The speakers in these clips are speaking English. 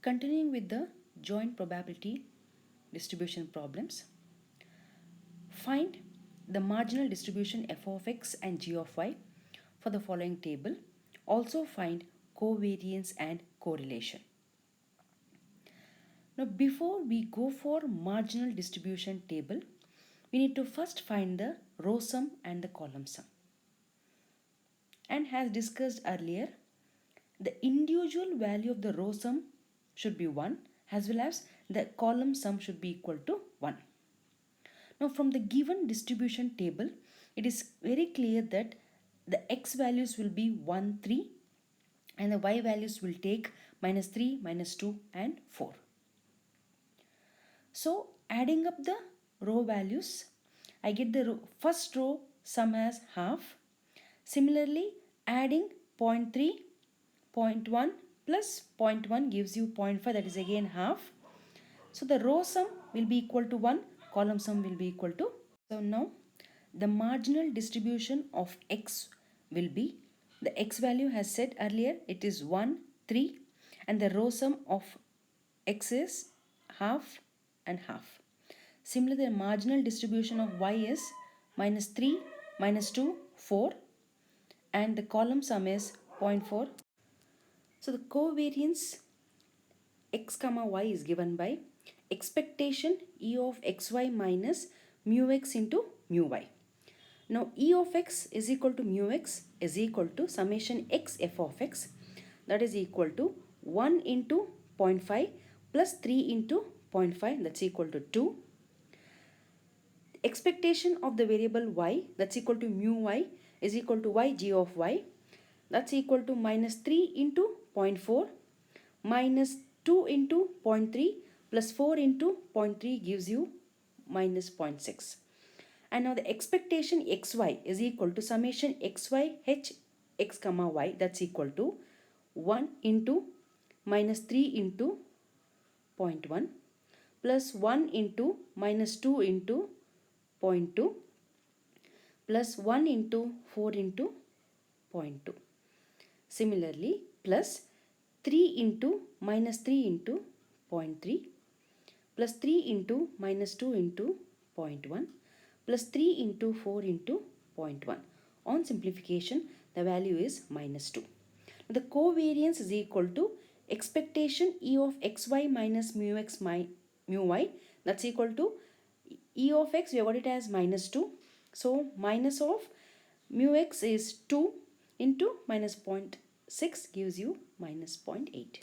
Continuing with the joint probability distribution problems, find the marginal distribution f of x and g of y for the following table. Also find covariance and correlation. Now before we go for marginal distribution table, we need to first find the row sum and the column sum. And as discussed earlier, the individual value of the row sum should be 1 as well as the column sum should be equal to 1. Now from the given distribution table, it is very clear that the x values will be 1, 3 and the y values will take minus 3, minus 2 and 4. So adding up the row values, I get the first row sum as half. Similarly, adding 0.3, 0.1 plus 0.1 gives you 0.5, that is again half. So the row sum will be equal to 1, column sum will be equal to. So now the marginal distribution of x will be, the x value has said earlier, it is 1, 3 and the row sum of x is half and half. Similarly, the marginal distribution of y is minus 3, minus 2, 4 and the column sum is 0.4. So the covariance x comma y is given by expectation e of xy minus mu x into mu y. Now e of x is equal to mu x is equal to summation x f of x, that is equal to 1 into 0.5 plus 3 into 0.5, that's equal to 2. Expectation of the variable y, that's equal to mu y, is equal to y g of y, that's equal to minus 3 into 0.4 minus 2 into 0.3 plus 4 into 0.3 gives you minus 0.6. And now the expectation xy is equal to summation xy h x comma y, that's equal to 1 into minus 3 into 0.1 plus 1 into minus 2 into 0.2 plus 1 into 4 into 0.2. Similarly, plus 3 into minus 3 into 0.3 plus 3 into minus 2 into 0.1 plus 3 into 4 into 0.1. On simplification, the value is minus 2. The covariance is equal to expectation e of xy minus mu x mu y, that's equal to e of x, we have got it as minus 2. So minus of mu x is 2 into minus 0.6 gives you minus 0.8.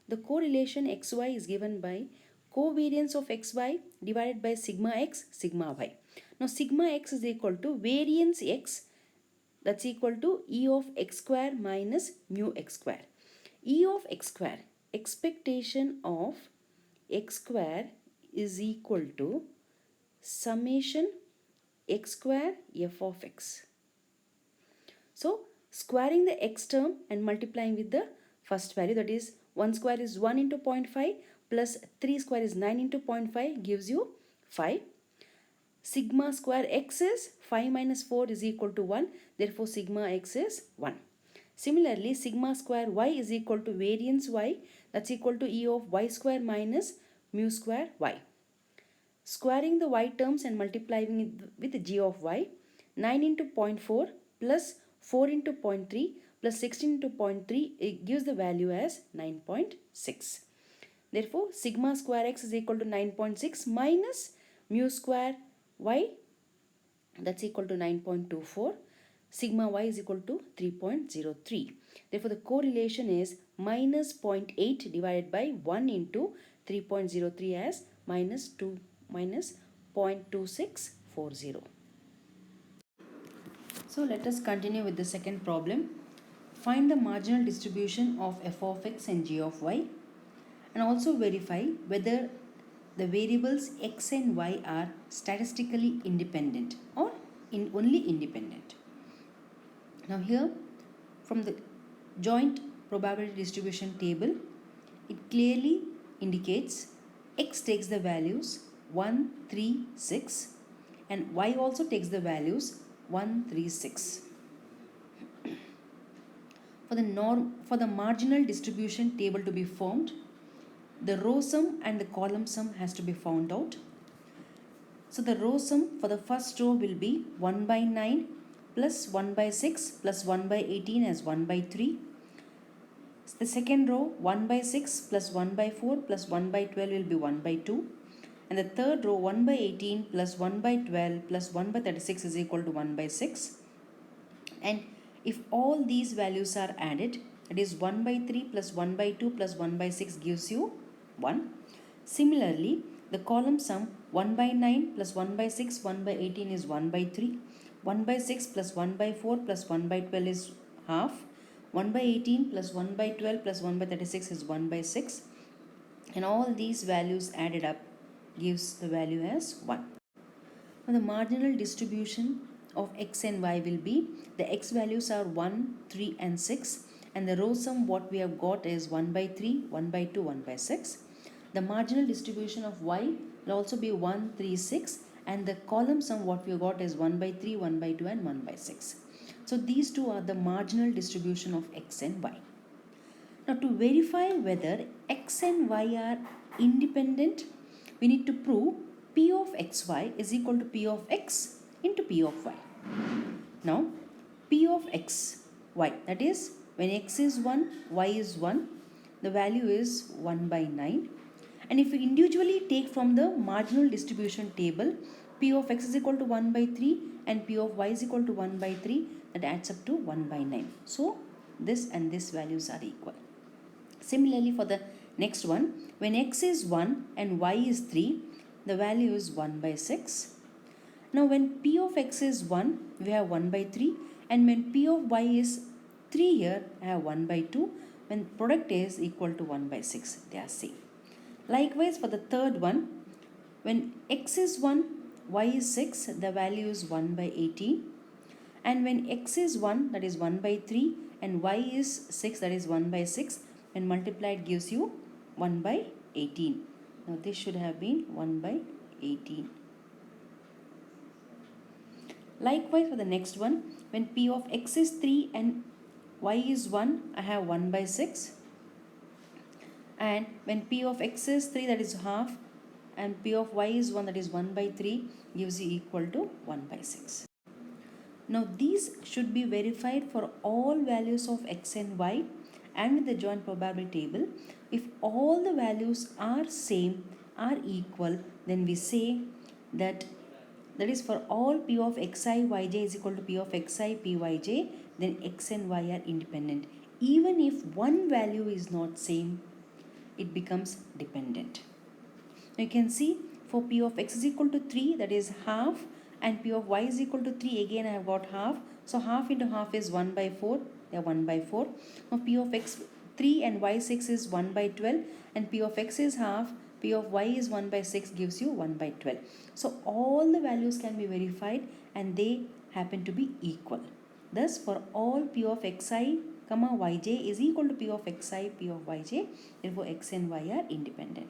The correlation xy is given by covariance of xy divided by sigma x, sigma y. Now sigma x is equal to variance x, that's equal to e of x square minus mu x square. E of x square, expectation of x square is equal to summation x square f of x. So squaring the x term and multiplying with the first value, that is 1 square is 1 into 0.5 plus 3 square is 9 into 0.5 gives you 5. Sigma square x is 5 minus 4 is equal to 1, therefore sigma x is 1. Similarly, sigma square y is equal to variance y, that's equal to e of y square minus mu square y. Squaring the y terms and multiplying it with g of y, 9 into 0.4 plus 4 into 0.3 plus 16 into 0.3, it gives the value as 9.6. Therefore, sigma square x is equal to 9.6 minus mu square y, that's equal to 9.24. Sigma y is equal to 3.03. Therefore, the correlation is minus 0.8 divided by 1 into 3.03 as minus 0.2640. So let us continue with the second problem. Find the marginal distribution of f of x and g of y, and also verify whether the variables x and y are statistically independent or only independent. Now here from the joint probability distribution table, it clearly indicates x takes the values 1, 3, 6 and y also takes the values 1, 3, 6. For the marginal distribution table to be formed, the row sum and the column sum has to be found out. So the row sum for the first row will be 1 by 9 plus 1 by 6 plus 1 by 18 as 1 by 3. The second row 1 by 6 plus 1 by 4 plus 1 by 12 will be 1 by 2. And the third row 1 by 18 plus 1 by 12 plus 1 by 36 is equal to 1 by 6. And if all these values are added, it is 1 by 3 plus 1 by 2 plus 1 by 6 gives you 1. Similarly, the column sum 1 by 9 plus 1 by 6, 1 by 18 is 1 by 3. 1 by 6 plus 1 by 4 plus 1 by 12 is half. 1 by 18 plus 1 by 12 plus 1 by 36 is 1 by 6. And all these values added up gives the value as 1. Now the marginal distribution of x and y will be, the x values are 1, 3 and 6, and the row sum what we have got is 1 by 3, 1 by 2, 1 by 6. The marginal distribution of y will also be 1, 3, 6, and the column sum what we have got is 1 by 3, 1 by 2 and 1 by 6. So these two are the marginal distribution of x and y. Now to verify whether x and y are independent, we need to prove p of xy is equal to p of x into p of y. Now p of xy, that is when x is 1, y is 1, the value is 1 by 9. And if we individually take from the marginal distribution table, p of x is equal to 1 by 3 and p of y is equal to 1 by 3, that adds up to 1 by 9. So this and this values are equal. Similarly for the next one, when x is 1 and y is 3, the value is 1 by 6. Now when p of x is 1, we have 1 by 3, and when p of y is 3 here, I have 1 by 2. When product is equal to 1 by 6, they are same. Likewise for the third one, when x is 1, y is 6, the value is 1 by 18. And when x is 1, that is 1 by 3, and y is 6, that is 1 by 6, when multiplied gives you 1 by 18. Now this should have been 1 by 18. Likewise for the next one, when p of x is 3 and y is 1, I have 1 by 6. And when p of x is 3, that is half, and p of y is 1, that is 1 by 3, gives you equal to 1 by 6. Now these should be verified for all values of x and y and with the joint probability table. If all the values are same, are equal, then we say that is for all p of xi yj is equal to p of xi pyj, then x and y are independent. Even if one value is not same, it becomes dependent. Now you can see for p of x is equal to 3, that is half, and p of y is equal to 3, again I have got half. So half into half is 1 by 4, they are 1 by 4. Now p of x 3 and y 6 is 1 by 12, and p of x is half, p of y is 1 by 6 gives you 1 by 12. So all the values can be verified and they happen to be equal. Thus for all p of xi yj is equal to p of xi p of yj, therefore x and y are independent.